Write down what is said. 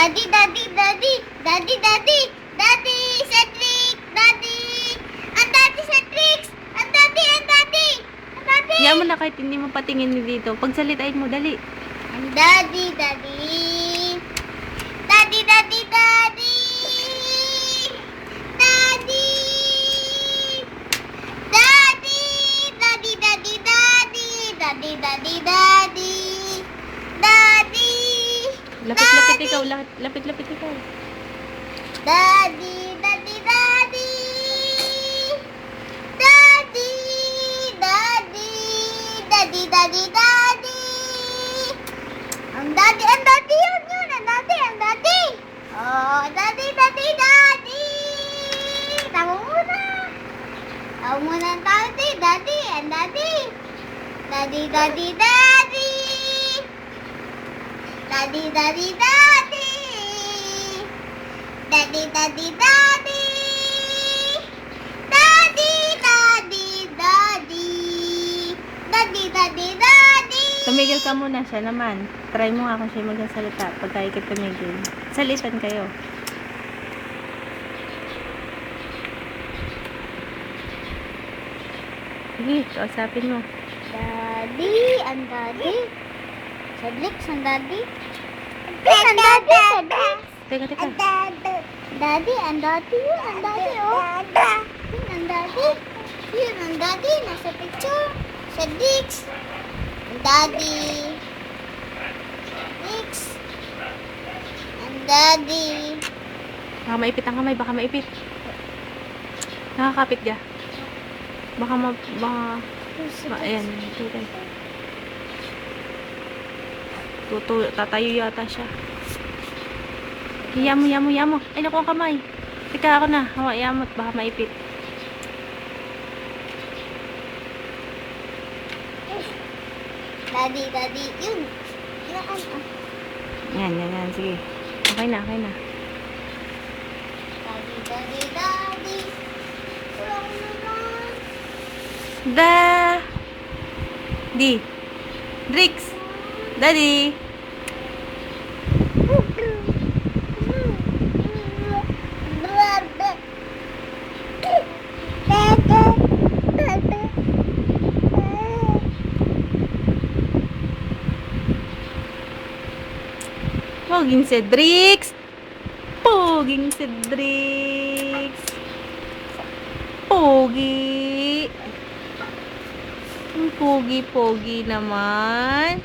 Daddy, daddy, daddy, daddy, daddy, daddy, Cedric, daddy. Ang daddy, Cedric. Ang daddy, ang daddy. Ang daddy. Yan mo na kahit hindi mo patingin dito. Pagsalitain mo, dali. Ang daddy, daddy. Daddy, daddy, daddy. Daddy. Daddy. Daddy, daddy, daddy. Daddy, daddy, daddy. Daddy. Lapit-lapit ikaw, lapit-lapit ikaw. Daddy, daddy, daddy. Daddy, daddy. Daddy, daddy, daddy. Ang daddy yun, ang daddy. Oh, daddy, daddy, daddy. Tawa muna. Tawa muna ang daddy, ang daddy. Daddy, daddy, daddy. Daddy, daddy, daddy. Daddy, daddy, daddy. Daddy, daddy, daddy. Daddy, daddy, daddy. Tumigil ka muna siya naman. Try mo nga kung siya magsasalita pagka ikit tumigil. Salitan kayo. Sige, kausapin mo. Daddy, ang daddy. Cedric, ang daddy. Ang daddy, Cedric. Teka, teka. Daddy, ang daddy. Yun, ang daddy, oh. Yun, ang daddy. Yun, ang daddy. Nasa picture. Cedric. Ang daddy. Cedric. Ang daddy. Baka maipit ang kamay, baka maipit. Nakakapit ka. Ayan, tuloy. Tatayo yata siya. Yamo. Ay, naku ang kamay. Teka, ako na. Yamot, baka maipit. Daddy, daddy. Yun. Yan. Sige. Okay na. Daddy, daddy, daddy. Walang naman. Drix. Daddy. Poging Cedric. Pogi. Ang pogi naman.